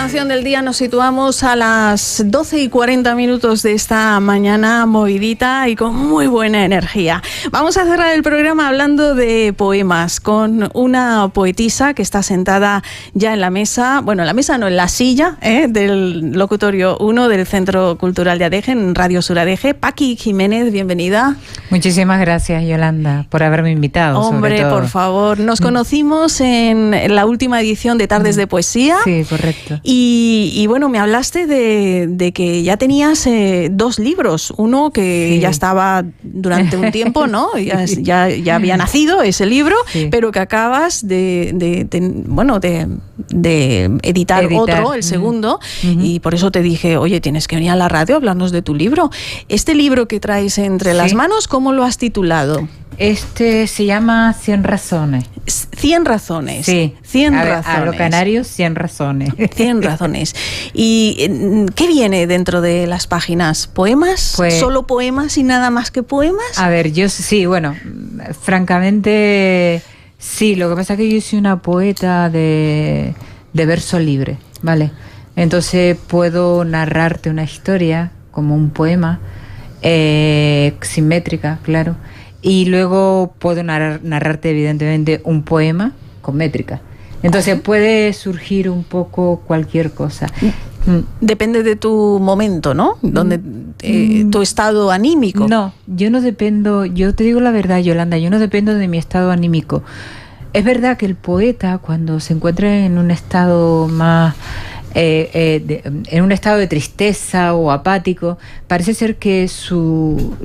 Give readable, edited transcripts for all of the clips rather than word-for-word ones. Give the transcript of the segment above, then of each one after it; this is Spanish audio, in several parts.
canción del día nos situamos a las 12:40 de esta mañana movidita y con muy buena energía. Vamos a cerrar el programa hablando de poemas con una poetisa que está sentada ya en la mesa, bueno, en la mesa no, en la silla del Locutorio 1 del Centro Cultural de Adeje, en Radio Sur Adeje. Paqui Jiménez, bienvenida. Muchísimas gracias, Yolanda, por haberme invitado. Hombre, por favor. Nos conocimos en la última edición de Tardes de Poesía. Sí, correcto. Y bueno, me hablaste de que ya tenías 2 libros. Uno que sí, ya estaba durante un tiempo, ¿no? Ya había nacido ese libro, sí, pero que acabas de editar otro, el segundo, y por eso te dije, oye, tienes que venir a la radio a hablarnos de tu libro. Este libro que traes entre las manos, ¿cómo lo has titulado? Este se llama 100 razones. 100 razones. Sí. 100 razones. A los canarios, 100 razones. 100 razones. ¿Y qué viene dentro de las páginas? ¿Poemas? Pues, ¿solo poemas y nada más que poemas? A ver, yo sí, bueno, francamente sí. Lo que pasa es que yo soy una poeta de verso libre, ¿vale? Entonces puedo narrarte una historia como un poema, simétrica, claro. Y luego puedo narrarte, evidentemente, un poema con métrica. Entonces puede surgir un poco cualquier cosa. Depende de tu momento, ¿no? Tu estado anímico. No, yo no dependo, yo te digo la verdad, Yolanda, yo no dependo de mi estado anímico. Es verdad que el poeta, cuando se encuentra en un estado más... en un estado de tristeza o apático, parece ser que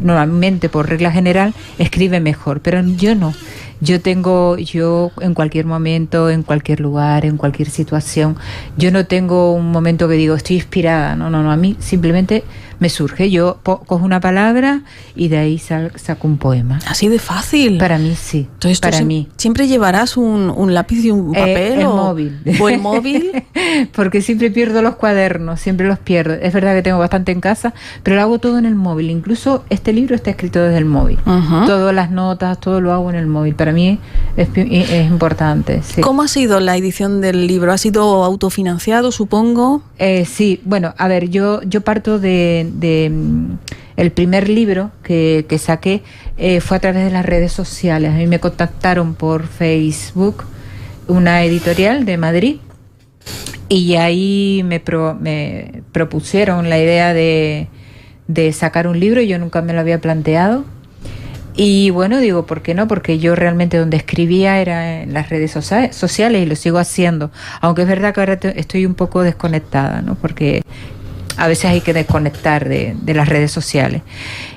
normalmente, por regla general, escribe mejor, pero yo no. Yo en cualquier momento, en cualquier lugar, en cualquier situación, yo no tengo un momento que digo, estoy inspirada. No, a mí simplemente me surge. Yo cojo una palabra y de ahí saco un poema. Así de fácil. Para mí sí. Entonces, para mí. ¿Siempre llevarás un lápiz y un papel? El móvil. ¿O el móvil? Porque siempre pierdo los cuadernos, siempre los pierdo. Es verdad que tengo bastante en casa, pero lo hago todo en el móvil. Incluso este libro está escrito desde el móvil. Todas las notas, todo lo hago en el móvil. Para mí es importante. Sí. ¿Cómo ha sido la edición del libro? ¿Ha sido autofinanciado, supongo? Sí, bueno, a ver, yo parto de el primer libro que saqué fue a través de las redes sociales. A mí me contactaron por Facebook, una editorial de Madrid, y ahí me propusieron la idea de sacar un libro. Yo nunca me lo había planteado. Y bueno, digo, ¿por qué no? Porque yo realmente donde escribía era en las redes sociales y lo sigo haciendo. Aunque es verdad que ahora estoy un poco desconectada, ¿no? Porque a veces hay que desconectar de las redes sociales.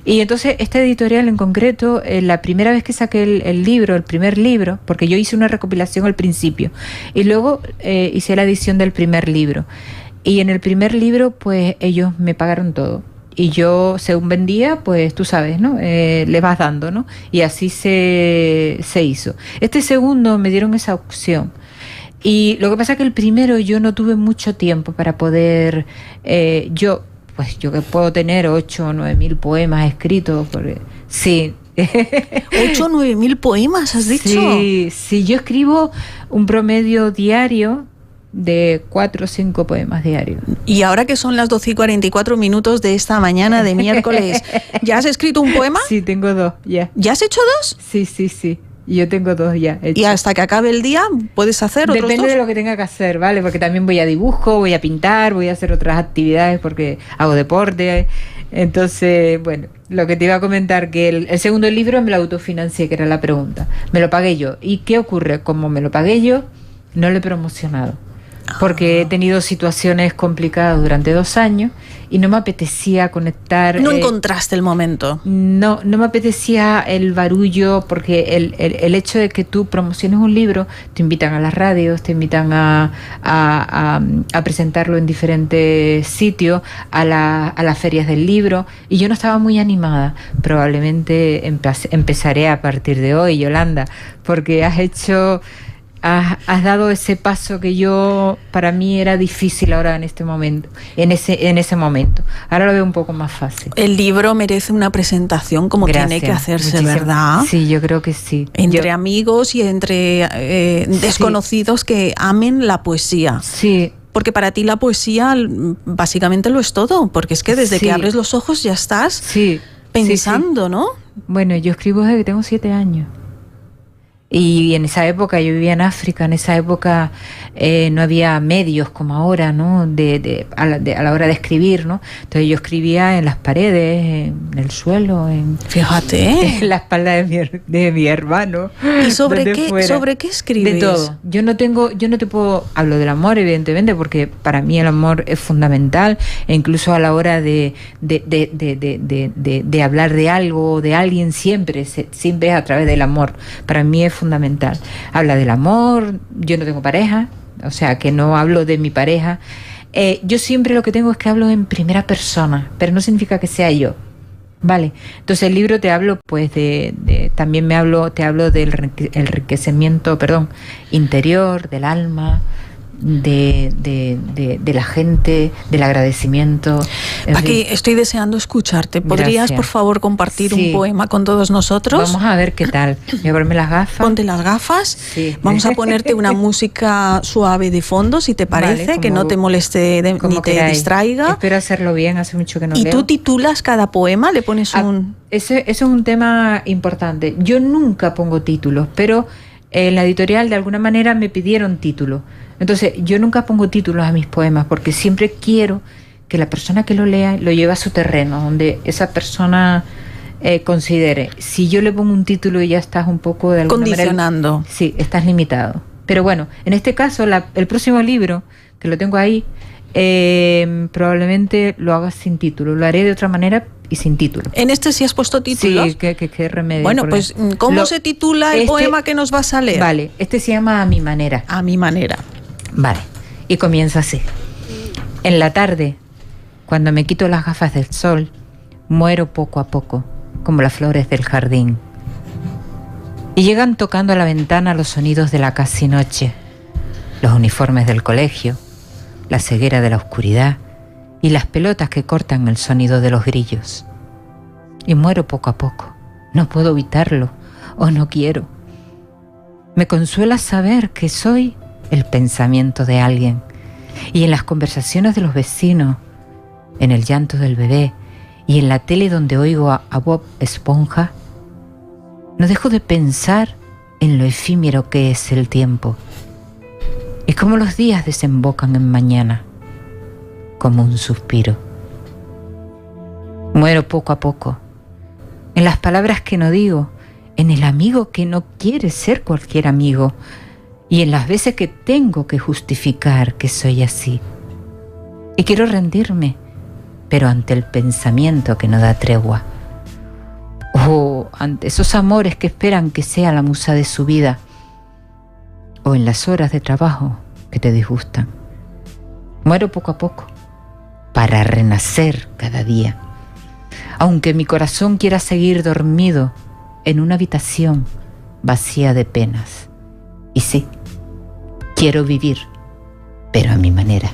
Y entonces esta editorial en concreto, la primera vez que saqué el primer libro, porque yo hice una recopilación al principio y luego hice la edición del primer libro. Y en el primer libro, pues ellos me pagaron todo. Y yo, según vendía, pues tú sabes, ¿no? Le vas dando, ¿no? Y así se hizo. Este segundo me dieron esa opción. Y lo que pasa es que el primero yo no tuve mucho tiempo para poder... yo que puedo tener 8 o 9 mil poemas escritos. Porque, sí. 8 o 9 mil poemas, ¿has dicho? Sí, yo escribo un promedio diario de 4 o 5 poemas diarios. Y ahora que son las 12:44 de esta mañana de miércoles, ¿ya has escrito un poema? Sí, tengo 2, ya. ¿Ya has hecho 2? Sí. Yo tengo 2 ya hechos. ¿Y hasta que acabe el día puedes hacer otros 2? Depende de lo que tenga que hacer, ¿vale? Porque también voy a dibujo, voy a pintar, voy a hacer otras actividades porque hago deporte. Entonces, bueno, lo que te iba a comentar, que el segundo libro me lo autofinancié, que era la pregunta. Me lo pagué yo. ¿Y qué ocurre? Como me lo pagué yo, no lo he promocionado. Porque he tenido situaciones complicadas durante 2 años y no me apetecía conectar. ¿No encontraste el momento? No me apetecía el barullo, porque el hecho de que tú promociones un libro, te invitan a las radios, te invitan a presentarlo en diferentes sitios, a las ferias del libro, y yo no estaba muy animada. Probablemente empezaré a partir de hoy, Yolanda, porque has dado ese paso que para mí era difícil ahora en este momento, en ese momento. Ahora lo veo un poco más fácil. El libro merece una presentación como tiene que hacerse, ¿verdad? Sí, yo creo que sí. Entre amigos y entre desconocidos que amen la poesía. Sí. porque para ti la poesía básicamente lo es todo, porque es que desde que abres los ojos ya estás pensando, ¿no? Bueno, yo escribo desde que tengo 7 años. Y en esa época yo vivía en África, en esa época no había medios como ahora, ¿no? A la hora de escribir, ¿no? Entonces yo escribía en las paredes, en el suelo, Fíjate, en la espalda de mi hermano. ¿Y sobre qué escribes? De todo. Yo no te puedo, hablo del amor evidentemente, porque para mí el amor es fundamental, e incluso a la hora de hablar de algo, de alguien, siempre es a través del amor. Para mí es fundamental. Habla del amor, yo no tengo pareja, o sea que no hablo de mi pareja. Yo siempre lo que tengo es que hablo en primera persona, pero no significa que sea yo, ¿vale? Entonces el libro te hablo pues también te hablo del enriquecimiento, interior, del alma, de la gente, del agradecimiento. Paqui, estoy deseando escucharte. ¿Podrías, Gracias. Por favor, compartir un poema con todos nosotros? Vamos a ver qué tal. Voy a ponerme las gafas. Ponte las gafas. Sí. Vamos a ponerte una música suave de fondo, si te parece, Vale, que no te moleste ni te distraiga. Espero hacerlo bien, hace mucho que no leo. ¿Y tú titulas cada poema? ¿Le pones un...? Eso es un tema importante. Yo nunca pongo títulos, pero en la editorial de alguna manera me pidieron títulos. Entonces yo nunca pongo títulos a mis poemas porque siempre quiero que la persona que lo lea lo lleve a su terreno, donde esa persona considere. Si yo le pongo un título y ya estás un poco de alguna condicionando. manera, sí, estás limitado. Pero bueno, en este caso el próximo libro, que lo tengo ahí, probablemente lo haga sin título. Lo haré de otra manera y sin título. ¿En este sí has puesto títulos? Sí, qué remedio. Bueno, pues ¿cómo se titula el poema que nos vas a leer? Vale, este se llama A mi manera. A mi manera. Vale, y comienza así. En la tarde, cuando me quito las gafas del sol, muero poco a poco, como las flores del jardín. Y llegan tocando a la ventana los sonidos de la casi noche, los uniformes del colegio, la ceguera de la oscuridad y las pelotas que cortan el sonido de los grillos. Y muero poco a poco. No puedo evitarlo, o no quiero. Me consuela saber que soy el pensamiento de alguien, y en las conversaciones de los vecinos, en el llanto del bebé y en la tele donde oigo a Bob Esponja, no dejo de pensar en lo efímero que es el tiempo y cómo los días desembocan en mañana, como un suspiro. Muero poco a poco, en las palabras que no digo, en el amigo que no quiere ser cualquier amigo, y en las veces que tengo que justificar que soy así. Y quiero rendirme, pero ante el pensamiento que no da tregua, o ante esos amores que esperan que sea la musa de su vida, o en las horas de trabajo que te disgustan. Muero poco a poco, para renacer cada día, aunque mi corazón quiera seguir dormido en una habitación vacía de penas. Y sí, quiero vivir, pero a mi manera.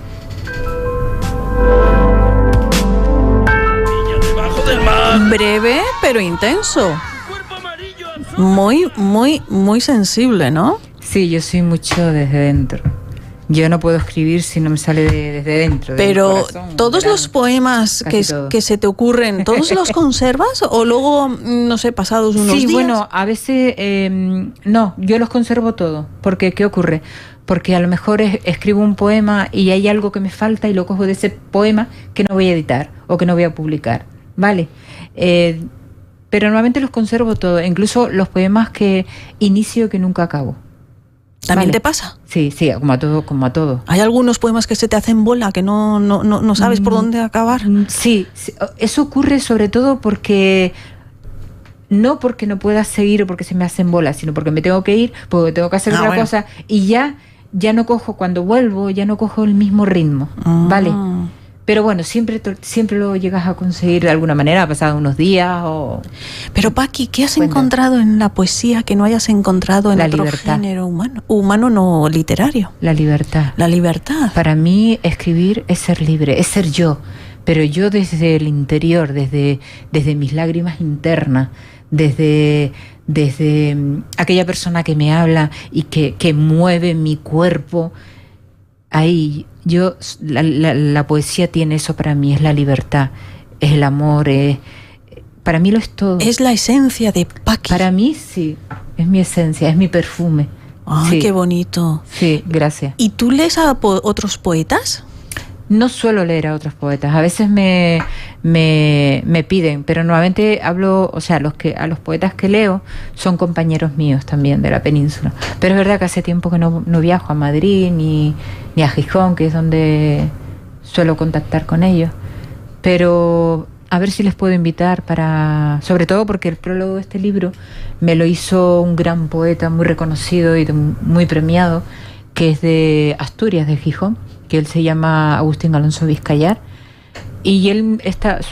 Breve, pero intenso. Muy, muy, muy sensible, ¿no? Sí, yo soy mucho desde dentro. Yo no puedo escribir si no me sale desde dentro. Pero todos los poemas que se te ocurren, ¿todos los conservas? ¿O luego, no sé, pasados unos días? Sí, bueno, a veces no, yo los conservo todos. Porque, ¿qué ocurre? Porque a lo mejor escribo un poema y hay algo que me falta y lo cojo de ese poema que no voy a editar o que no voy a publicar, ¿vale? Pero normalmente los conservo todos, incluso los poemas que inicio que nunca acabo. ¿También te pasa? Sí, como a todo. ¿Hay algunos poemas que se te hacen bola, que no sabes por dónde acabar? Sí, eso ocurre sobre todo porque no pueda seguir o porque se me hacen bolas, sino porque me tengo que ir, porque tengo que hacer otra cosa y ya no cojo, cuando vuelvo, ya no cojo el mismo ritmo, ¿vale? Pero bueno, siempre lo llegas a conseguir de alguna manera, ha pasado unos días o... Pero Paqui, ¿qué has encontrado en la poesía que no hayas encontrado en otro género humano? Humano no literario. La libertad. La libertad. Para mí escribir es ser libre, es ser yo, pero yo desde el interior, desde mis lágrimas internas, desde aquella persona que me habla y que mueve mi cuerpo. ahí la poesía tiene eso para mí, es la libertad, es el amor, para mí lo es todo. Es la esencia de Paqui. Para mí sí, es mi esencia, es mi perfume. ¡Ay, qué bonito! Sí, gracias. ¿Y tú lees a otros poetas? No suelo leer a otros poetas, a veces me piden, pero normalmente hablo, o sea, a los poetas que leo son compañeros míos también de la península. Pero es verdad que hace tiempo que no viajo a Madrid ni a Gijón, que es donde suelo contactar con ellos. Pero a ver si les puedo invitar sobre todo porque el prólogo de este libro me lo hizo un gran poeta muy reconocido y muy premiado, que es de Asturias, de Gijón, que él se llama Agustín Alonso Vizcayar, y él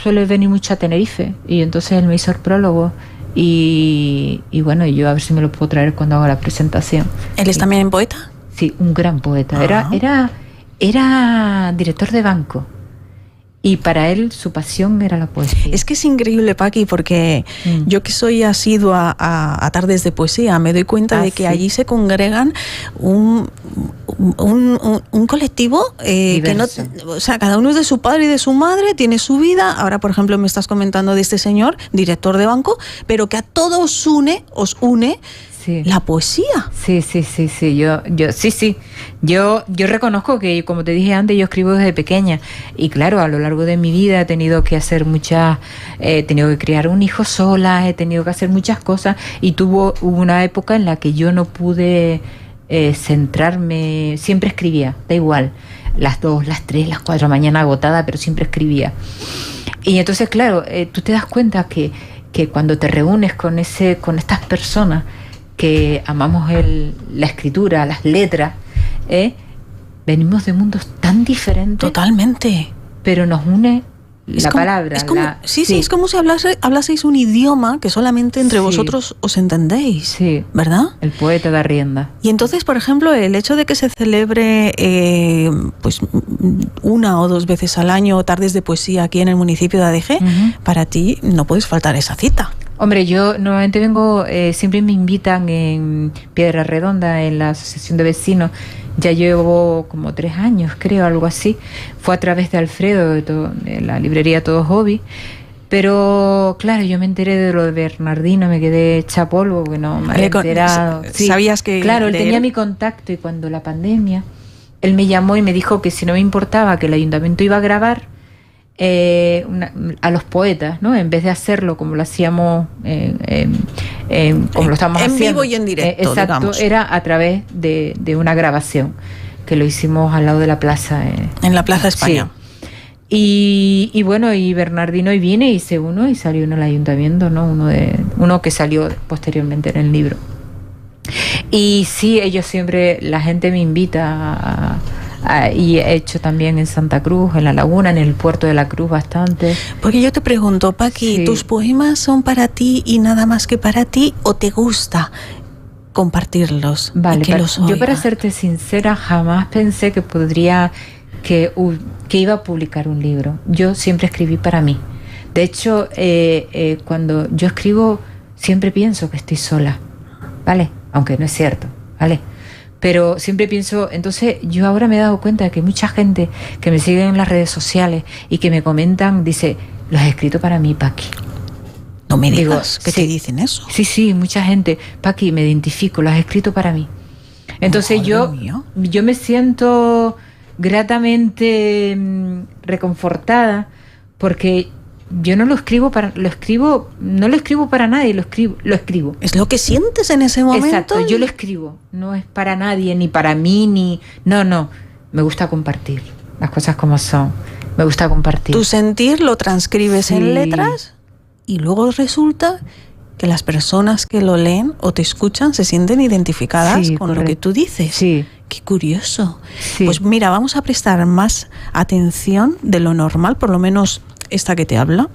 suele venir mucho a Tenerife, y entonces él me hizo el prólogo, y bueno, yo a ver si me lo puedo traer cuando haga la presentación. ¿Él es también poeta? Sí, un gran poeta. Era director de banco. Y para él su pasión era la poesía. Es que es increíble, Paqui, porque yo que soy asidua a tardes de poesía, me doy cuenta de que allí se congregan un colectivo que no, o sea, cada uno es de su padre y de su madre, tiene su vida. Ahora, por ejemplo, me estás comentando de este señor, director de banco, pero que a todos os une sí. La poesía. Sí. Yo reconozco que, como te dije antes, yo escribo desde pequeña. Y claro, a lo largo de mi vida he tenido que hacer he tenido que criar un hijo sola, he tenido que hacer muchas cosas. Y hubo una época en la que yo no pude centrarme. Siempre escribía, da igual. Las 2, las 3, las 4 de la mañana agotada, pero siempre escribía. Y entonces, claro, tú te das cuenta que cuando te reúnes con estas personas que amamos la escritura, las letras, venimos de mundos tan diferentes. Totalmente. Pero nos une la palabra. Es como, sí, es como si hablaseis un idioma que solamente entre vosotros os entendéis. Sí. ¿Verdad? El poeta da rienda. Y entonces, por ejemplo, el hecho de que se celebre pues 1 o 2 veces al año tardes de poesía aquí en el municipio de Adeje, para ti no puedes faltar esa cita. Hombre, yo normalmente vengo, siempre me invitan en Piedra Redonda, en la Asociación de Vecinos. Ya llevo como 3 años, creo, algo así. Fue a través de Alfredo, de la librería Todo Hobby. Pero, claro, yo me enteré de lo de Bernardino, me quedé hecha polvo, porque no me había enterado. Sí. ¿Sabías que...? Claro, él tenía mi contacto, y cuando la pandemia, él me llamó y me dijo que si no me importaba que el ayuntamiento iba a grabar a los poetas, ¿no? En vez de hacerlo como lo hacíamos, como lo estamos haciendo. En vivo y en directo, exacto, digamos. Era a través de una grabación, que lo hicimos al lado de la plaza. En la Plaza España. Sí. Y bueno, y Bernardino y viene y se unió y salió en el ayuntamiento, ¿no? Uno que salió posteriormente en el libro. Y sí, ellos siempre, la gente me invita y he hecho también en Santa Cruz, en La Laguna, en el Puerto de la Cruz bastante. Porque yo te pregunto, Paqui, sí. ¿Tus poemas son para ti y nada más que para ti, o te gusta compartirlos? Vale, yo, para serte sincera, jamás pensé que iba a publicar un libro. Yo siempre escribí para mí. De hecho, cuando yo escribo, siempre pienso que estoy sola, ¿vale? Aunque no es cierto, ¿vale? Pero siempre pienso, entonces yo ahora me he dado cuenta de que mucha gente que me sigue en las redes sociales y que me comentan, dice, lo has escrito para mí, Paqui. No me digas que sí, te dicen eso. Sí, mucha gente, Paqui, me identifico, lo has escrito para mí. Entonces yo me siento gratamente reconfortada, porque yo no lo escribo no lo escribo para nadie, lo escribo. Es lo que sientes en ese momento. Exacto, yo lo escribo, no es para nadie, ni para mí, no, me gusta compartir las cosas como son, me gusta compartir. Tu sentir lo transcribes en letras y luego resulta que las personas que lo leen o te escuchan se sienten identificadas con lo que tú dices. Sí. Qué curioso. Sí. Pues mira, vamos a prestar más atención de lo normal, por lo menos esta que te habla,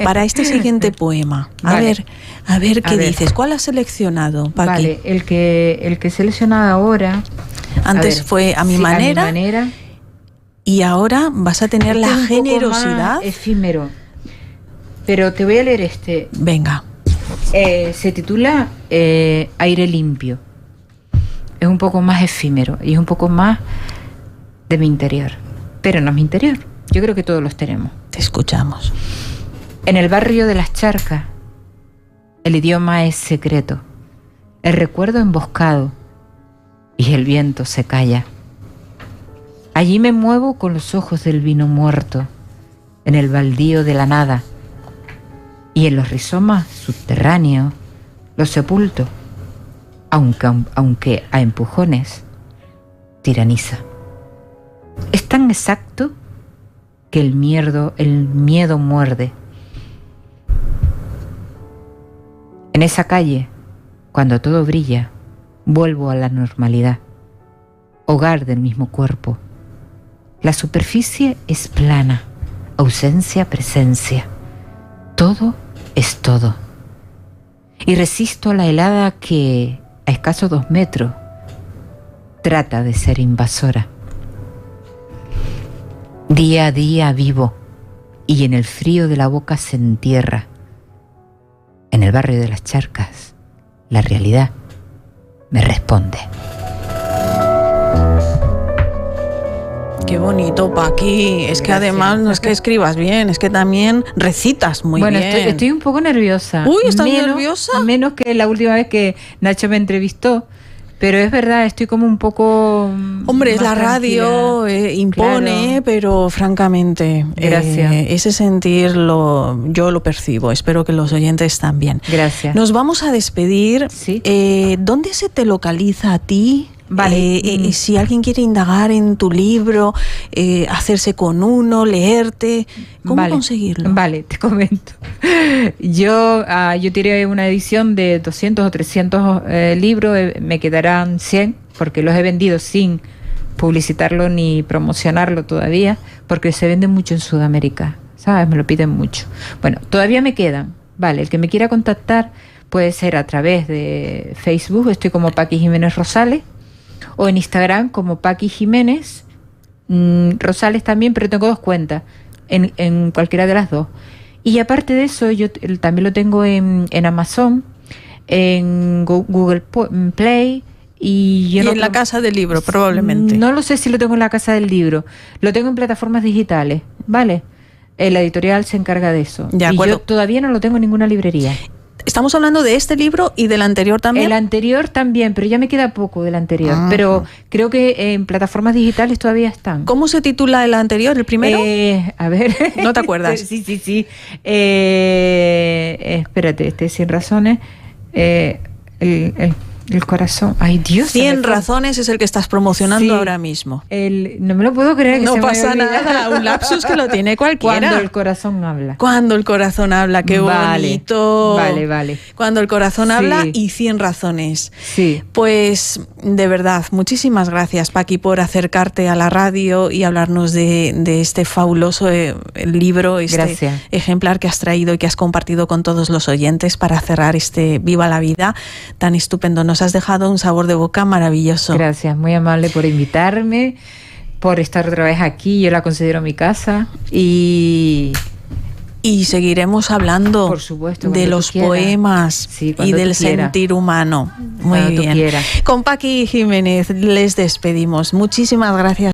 para este siguiente poema. A ver qué dices. ¿Cuál has seleccionado, Paqui? Vale, el que he seleccionado ahora. Antes fue a mi manera. Y ahora vas a tener la generosidad. Más efímero. Pero te voy a leer este. Venga. Se titula Aire limpio. Es un poco más efímero y es un poco más de mi interior. Pero no es mi interior. Yo creo que todos los tenemos. Te escuchamos. En el barrio de las Charcas, el idioma es secreto, el recuerdo emboscado y el viento se calla. Allí me muevo con los ojos del vino muerto, en el baldío de la nada, y en los rizomas subterráneos los sepulto, aunque a empujones tiraniza. Es tan exacto que el miedo muerde. En esa calle, cuando todo brilla, vuelvo a la normalidad, hogar del mismo cuerpo. La superficie es plana, ausencia, presencia. Todo es todo. Y resisto a la helada que, a escasos 2 metros, trata de ser invasora. Día a día vivo, y en el frío de la boca se entierra. En el barrio de las Charcas, la realidad me responde. Qué bonito, Paqui. Es que Gracias. además no es que escribas bien, es que también recitas muy bien. Bueno, estoy un poco nerviosa. Uy, ¿estás nerviosa? Menos que la última vez que Nacho me entrevistó. Pero es verdad, estoy como un poco... Hombre, es la radio, impone, claro. Pero francamente, Gracias. Ese sentirlo yo lo percibo. Espero que los oyentes también. Gracias. Nos vamos a despedir. Sí. ¿Dónde se te localiza a ti? Vale. Si alguien quiere indagar en tu libro, hacerse con uno, leerte, ¿cómo conseguirlo? Vale, te comento. Yo tiré una edición de 200 o 300 libros, me quedarán 100, porque los he vendido sin publicitarlo ni promocionarlo todavía, porque se vende mucho en Sudamérica, ¿sabes? Me lo piden mucho. Bueno, todavía me quedan. Vale, el que me quiera contactar puede ser a través de Facebook, estoy como Paqui Jiménez Rosales, o en Instagram como Paqui Jiménez Rosales también, pero tengo 2 cuentas en cualquiera de las 2. Y aparte de eso, yo también lo tengo en Amazon, en Google Play y en la casa del libro, probablemente. No lo sé si lo tengo en la casa del libro. Lo tengo en plataformas digitales, ¿vale? La editorial se encarga de eso. De acuerdo. Y yo todavía no lo tengo en ninguna librería. Estamos hablando de este libro y del anterior también. El anterior también, pero ya me queda poco del anterior. Pero creo que en plataformas digitales todavía están. ¿Cómo se titula el anterior, el primero? A ver. ¿No te acuerdas? Sí. Espérate, Sin razones. El corazón. Ay, Dios. 100 razones es el que estás promocionando ahora mismo. No me lo puedo creer. Que no se pasa me olvida. nada, un lapsus que lo tiene cualquiera. Cuando el corazón habla. Cuando el corazón habla, qué bonito. Vale. Cuando el corazón habla y 100 razones. Sí. Pues de verdad, muchísimas gracias, Paqui, por acercarte a la radio y hablarnos de este fabuloso libro, Gracias. ejemplar que has traído y que has compartido con todos los oyentes para cerrar este Viva la Vida tan estupendo. Nos has dejado un sabor de boca maravilloso. Gracias, muy amable por invitarme, por estar otra vez aquí. Yo la considero mi casa y seguiremos hablando, por supuesto, de los poemas y del sentir humano. Muy bien. Con Paqui Jiménez les despedimos. Muchísimas gracias.